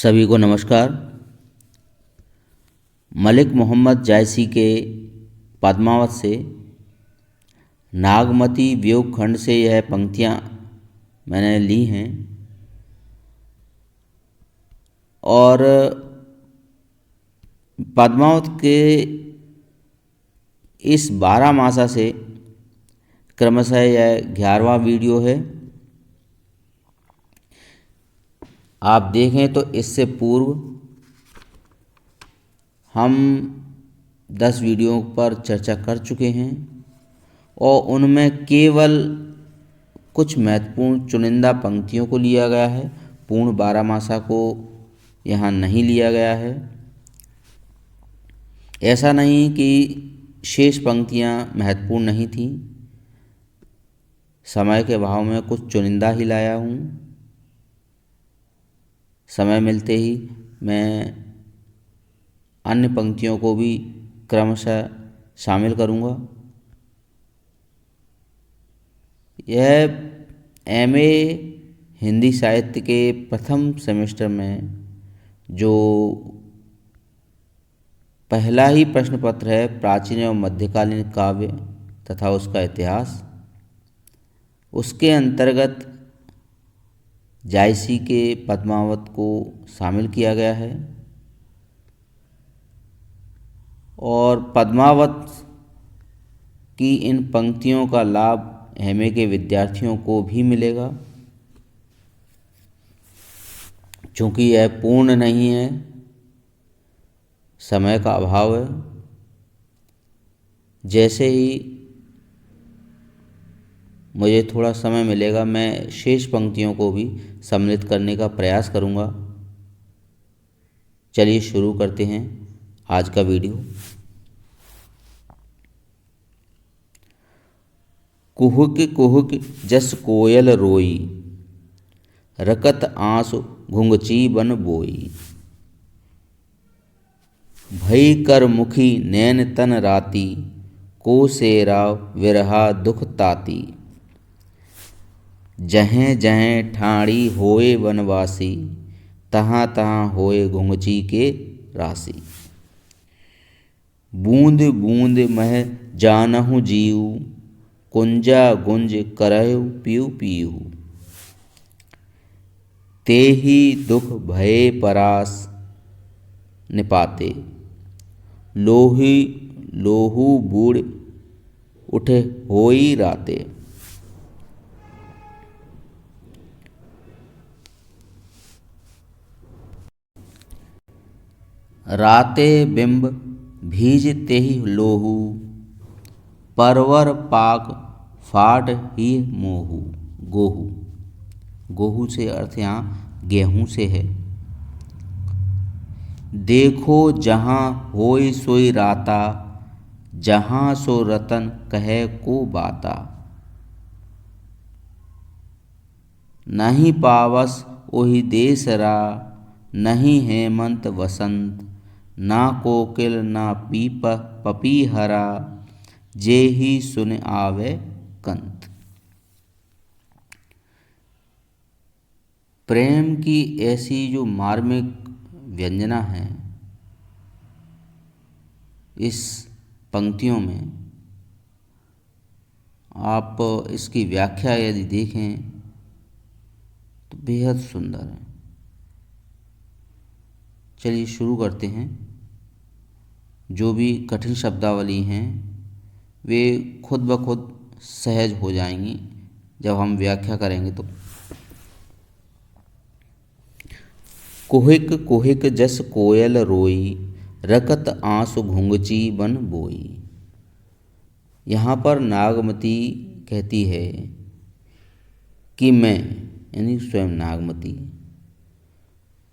सभी को नमस्कार। मलिक मोहम्मद जायसी के पद्मावत से नागमती वियोग खंड से यह पंक्तियाँ मैंने ली हैं और पद्मावत के इस 12 मासा से क्रमशः यह 11वां वीडियो है। आप देखें तो इससे पूर्व हम 10 वीडियो पर चर्चा कर चुके हैं और उनमें केवल कुछ महत्वपूर्ण चुनिंदा पंक्तियों को लिया गया है। पूर्ण 12 मासा को यहाँ नहीं लिया गया है। ऐसा नहीं कि शेष पंक्तियाँ महत्वपूर्ण नहीं थीं, समय के अभाव में कुछ चुनिंदा ही लाया हूँ। समय मिलते ही मैं अन्य पंक्तियों को भी क्रमशः शामिल करूँगा। यह एमए हिंदी साहित्य के प्रथम सेमेस्टर में जो पहला ही प्रश्न पत्र है, प्राचीन एवं मध्यकालीन काव्य तथा उसका इतिहास, उसके अंतर्गत जायसी के पद्मावत को शामिल किया गया है और पद्मावत की इन पंक्तियों का लाभ एमए के विद्यार्थियों को भी मिलेगा। चूँकि यह पूर्ण नहीं है, समय का अभाव है। जैसे ही मुझे थोड़ा समय मिलेगा मैं शेष पंक्तियों को भी सम्मिलित करने का प्रयास करूँगा। चलिए शुरू करते हैं आज का वीडियो। कुहुक कुहुक जस कोयल रोई, रकत आँसु घुंघची बन बोई। भई कर मुखी नैन तन राती, को सेरा विरहा दुख ताती। जहें जहें ठाणी होए वनवासी, तहाँ तहाँ होए घुंघची के राशि। बूंद बूंद मह जानहु जीव, कुंजा गुंज करहु पीऊ पीऊ। तेहि दुख भये परास निपाते, लोही लोहू बूढ़ उठे होई राते। राते बिंब भीजते ही लोहू, परवर पाक फाट ही मोहू। गोहू, गोहू से अर्थ यहाँ गेहूँ से है। देखो जहाँ होय सोई राता, जहाँ सो रतन कहे को बाता। नहीं पावस ओहि देसरा, नहीं हेमंत वसंत। ना कोकिल ना पीप पपीहरा, जे ही सुन आवे कंत। प्रेम की ऐसी जो मार्मिक व्यंजना है इस पंक्तियों में, आप इसकी व्याख्या यदि देखें तो बेहद सुंदर है। चलिए शुरू करते हैं। जो भी कठिन शब्दावली हैं वे खुद ब खुद सहज हो जाएंगी जब हम व्याख्या करेंगे तो। कुहिक कुहिक जस कोयल रोई, रकत आँसु घुंघची बन बोई। यहाँ पर नागमती कहती है कि मैं यानी स्वयं नागमती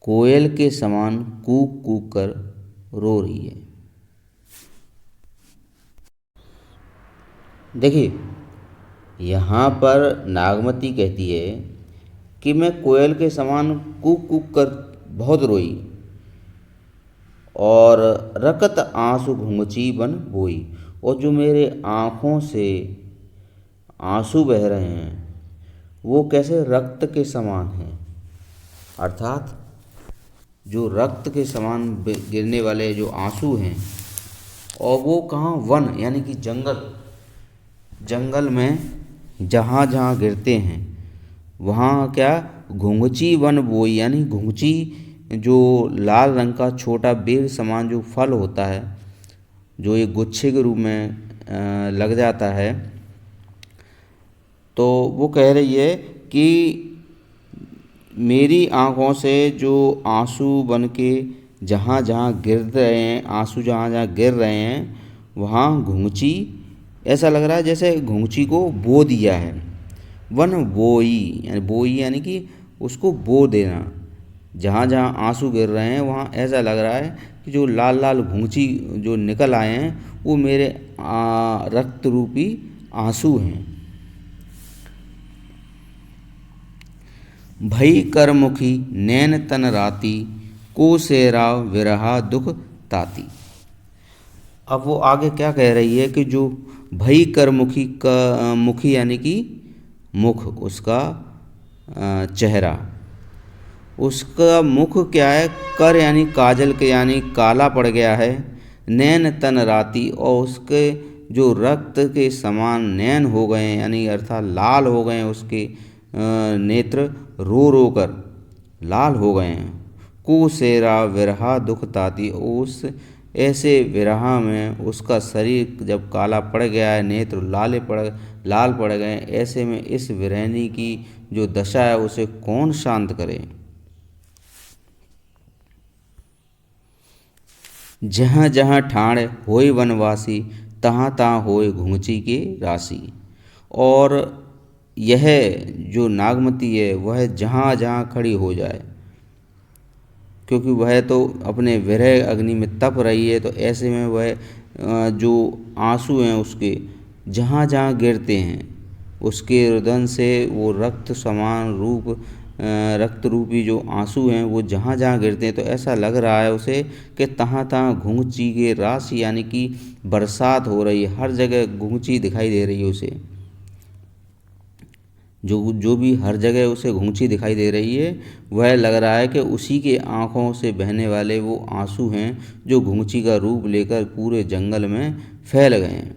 कोयल के समान कूक कूक कर रो रही है। देखिए, यहाँ पर नागमती कहती है कि मैं कोयल के समान कूक कूक कर बहुत रोई और रकत आंसू घुंघची बन बोई। और जो मेरे आँखों से आंसू बह रहे हैं वो कैसे रक्त के समान हैं, अर्थात जो रक्त के समान गिरने वाले जो आंसू हैं, और वो कहाँ, वन यानी कि जंगल में जहाँ जहाँ गिरते हैं वहाँ क्या, घुंघची वन बोई, यानी घुंघची जो लाल रंग का छोटा बेर समान जो फल होता है, जो एक गुच्छे के रूप में लग जाता है। तो वो कह रही है कि मेरी आँखों से जो आंसू बन के जहाँ जहाँ गिर रहे हैं, आंसू जहाँ जहाँ गिर रहे हैं, वहाँ घुंघची, ऐसा लग रहा है जैसे घुंघची को बो दिया है। वन बोई यानी कि उसको बो देना। जहाँ जहाँ आंसू गिर रहे हैं वहाँ ऐसा लग रहा है कि जो लाल लाल घुंघची जो निकल आए हैं वो मेरे रक्त रूपी आंसू हैं। भई करमुखी नैन तन राती, को सेरा विरहा दुख ताती। अब वो आगे क्या कह रही है कि जो भई करमुखी का, मुखी यानी कि मुख, उसका चेहरा, उसका मुख क्या है, कर यानी काजल के यानी काला पड़ गया है। नैन तन राती, और उसके जो रक्त के समान नैन हो गए हैं, यानी अर्थात लाल हो गए हैं उसके नेत्र, रो रो कर लाल हो गए हैं। कुसेरा विरहा दुख ताती, उस ऐसे विरहा में उसका शरीर जब काला पड़ गया है, नेत्र लाल पड़ गए, ऐसे में इस विरहनी की जो दशा है उसे कौन शांत करे। जहाँ जहाँ ठाण होय वनवासी, तहाँ तहाँ होय घुंघची के राशि। और यह जो नागमती है वह जहाँ जहाँ खड़ी हो जाए, क्योंकि वह तो अपने विरह अग्नि में तप रही है, तो ऐसे में वह जो आंसू हैं उसके जहाँ जहाँ गिरते हैं, उसके रुदन से वो रक्त समान रक्त रूपी जो आंसू हैं वो जहाँ जहाँ गिरते हैं, तो ऐसा लग रहा है उसे कि तहाँ तहाँ घुंघची के राशि, यानी कि बरसात हो रही है, हर जगह घुंघची दिखाई दे रही है उसे। जो भी हर जगह उसे घुंघची दिखाई दे रही है, वह लग रहा है कि उसी के आँखों से बहने वाले वो आंसू हैं जो घुंघची का रूप लेकर पूरे जंगल में फैल गए हैं।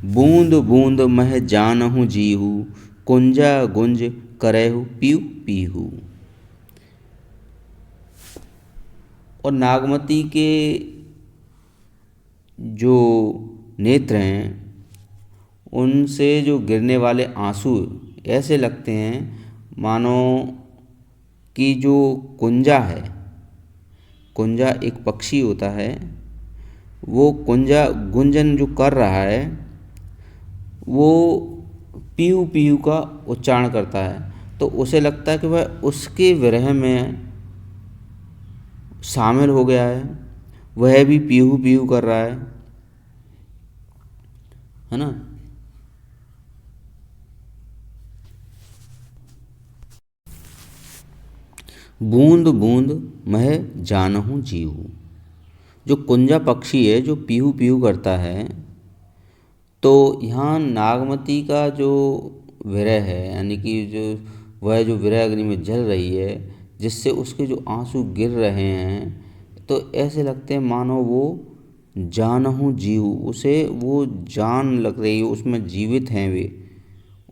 बूंद बूंद मह जानहु जीहू, कुंजा गुंज करहु पीहू पीहू। और नागमती के जो नेत्र हैं उनसे जो गिरने वाले आंसू ऐसे लगते हैं मानो कि जो कुंजा है, कुंजा एक पक्षी होता है, वो कुंजा गुंजन जो कर रहा है वो पीहू पीहू का उच्चारण करता है, तो उसे लगता है कि वह उसके विरह में शामिल हो गया है, वह भी पीहू पीहू कर रहा है ना। बूंद बूंद मह जानहु जीहू, जो कुंजा पक्षी है जो पीहू पीहू करता है, तो यहाँ नागमती का जो विरह है, यानी कि जो वह जो विरह अग्नि में जल रही है, जिससे उसके जो आंसू गिर रहे हैं, तो ऐसे लगते हैं मानो वो जानहु जीहू, उसे वो जान लग रही है, उसमें जीवित हैं वे,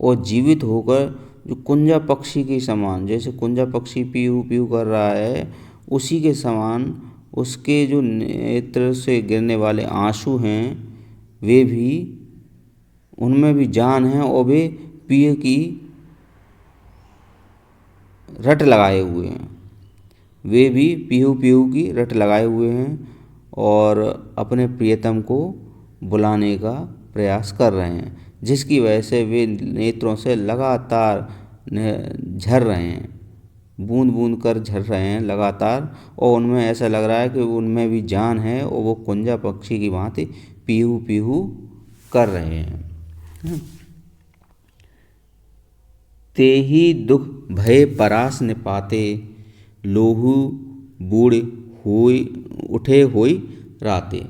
और जीवित होकर जो कुंजा पक्षी के समान, जैसे कुंजा पक्षी पीहू पीहू कर रहा है उसी के समान उसके जो नेत्र से गिरने वाले आंसू हैं वे भी, उनमें भी जान है, और वे पिय की रट लगाए हुए हैं, वे भी पीहू पीहू की रट लगाए हुए हैं और अपने प्रियतम को बुलाने का प्रयास कर रहे हैं, जिसकी वजह से वे नेत्रों से लगातार झर रहे हैं, बूंद बूंद कर झर रहे हैं लगातार, और उनमें ऐसा लग रहा है कि उनमें भी जान है और वो कुंजा पक्षी की भांति पीहू पीहू कर रहे हैं। तेहि दुख भय परास निपाते, लोहू बूढ़ होय उठे होय राते।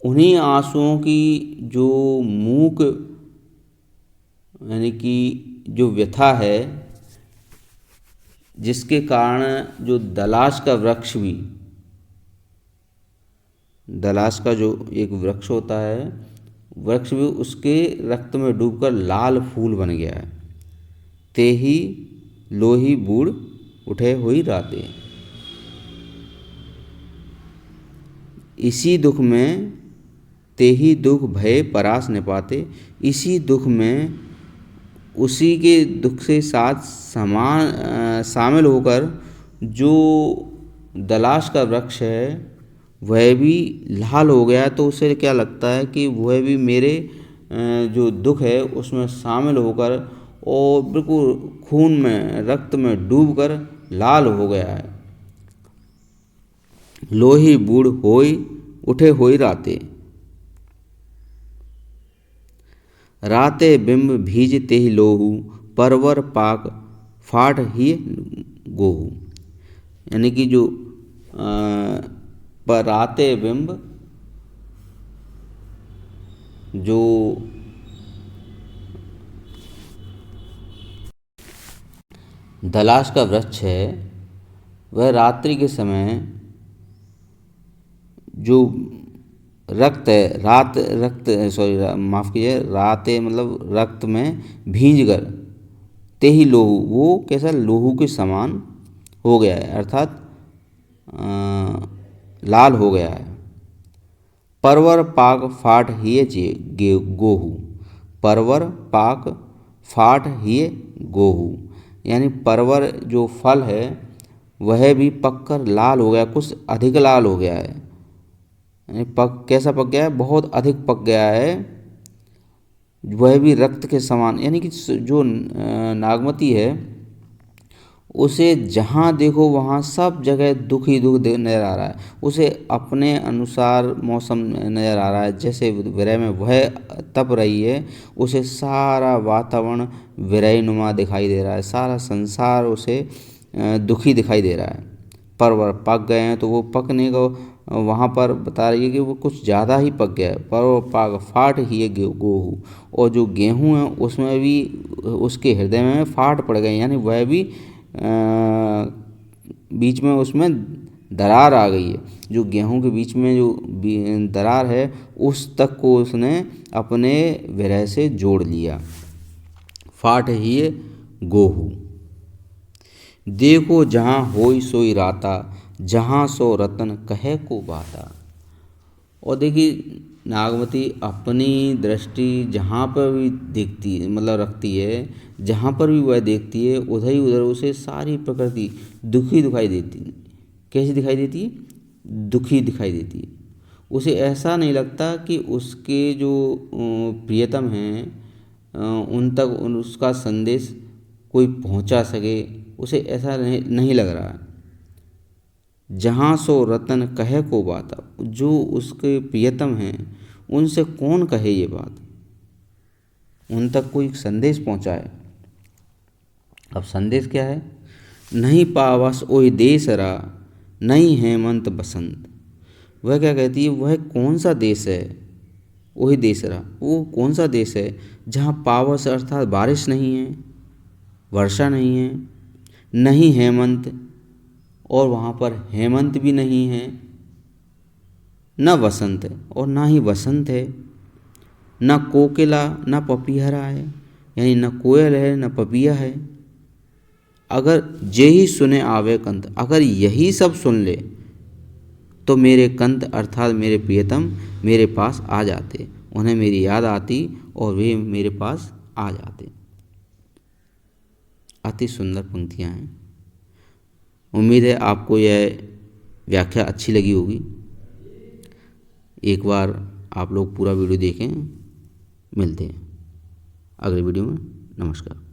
उन्हीं आंसुओं की जो मूक यानी कि जो व्यथा है, जिसके कारण जो दलाश का वृक्ष भी, दलाश का जो एक वृक्ष होता है, वृक्ष भी उसके रक्त में डूबकर लाल फूल बन गया है। ते ही लोही बूढ़ उठे हुई राते। इसी दुख में ते ही दुख भय परास न पाते। इसी दुख में, उसी के दुख से साथ शामिल होकर जो दलाश का वृक्ष है वह भी लाल हो गया। तो उसे क्या लगता है कि वह भी मेरे जो दुख है उसमें शामिल होकर और बिल्कुल खून में, रक्त में डूबकर लाल हो गया है। लोही बूढ़ होई उठे होई राते। राते बिंब भीजते ही लोहू, परवर पाक फाट ही गोहू। यानी कि जो पराते बिंब, जो दलाश का वृक्ष है, वह रात्रि के समय जो रक्त है, माफ़ कीजिए, राते मतलब रक्त में भींज कर, ते ही लोहू, वो कैसा लोहू के समान हो गया है, अर्थात लाल हो गया है। परवर पाक फाट हिय गोहू। परवर पाक फाट हिय गोहू, यानी परवर जो फल है वह भी पककर लाल हो गया, कुछ अधिक लाल हो गया है। यानी कैसा पक गया है? बहुत अधिक पक गया है। वह भी रक्त के समान, यानी कि जो नागमती है उसे जहाँ देखो वहाँ सब जगह दुख ही दुख नज़र आ रहा है। उसे अपने अनुसार मौसम नज़र आ रहा है। जैसे विरह में वह तप रही है, उसे सारा वातावरण विरहनुमा दिखाई दे रहा है, सारा संसार उसे दुखी दिखाई दे रहा है। परवर पक गए हैं तो वो पकने को वहाँ पर बता रही है कि वो कुछ ज़्यादा ही पक गया है। परवर पाक फाट ही गोहू, और जो गेहूँ है उसमें भी, उसके हृदय में फाट पड़ गए, यानी वह भी बीच में उसमें दरार आ गई है। जो गेहूं के बीच में जो दरार है उस तक को उसने अपने विरह से जोड़ लिया। फाट ही गोहू। देखो जहाँ होई सोई राता, जहाँ सो रतन कहे को बाता। और देखिए नागमती अपनी दृष्टि जहाँ पर भी देखती है, मतलब रखती है, जहाँ पर भी वह देखती है उधर ही उधर उसे सारी प्रकृति दुखी दिखाई देती है। कैसी दिखाई देती है? दुखी दिखाई देती है। उसे ऐसा नहीं लगता कि उसके जो प्रियतम हैं उन तक उसका संदेश कोई पहुंचा सके, उसे ऐसा नहीं लग रहा है। जहाँ सो रतन कहे को बात, जो उसके प्रियतम हैं उनसे कौन कहे ये बात, उन तक कोई संदेश पहुँचाए। अब संदेश क्या है? नहीं पावस ओहि देसरा, नहीं हेमंत बसंत। वह क्या कहती है? वह कौन सा देश है? ओहि देसरा, वो कौन सा देश है जहाँ पावस अर्थात बारिश नहीं है, वर्षा नहीं है, नहीं हेमंत, और वहाँ पर हेमंत भी नहीं है, न वसंत है और ना ही वसंत है, न कोकिला न पपीहरा है, यानी न कोयल है न पपिया है। अगर यही सुने आवे कंत, अगर यही सब सुन ले तो मेरे कंत अर्थात मेरे प्रियतम मेरे पास आ जाते, उन्हें मेरी याद आती और वे मेरे पास आ जाते। अति सुंदर पंक्तियाँ हैं। उम्मीद है आपको यह व्याख्या अच्छी लगी होगी। एक बार आप लोग पूरा वीडियो देखें। मिलते हैं अगले वीडियो में। नमस्कार।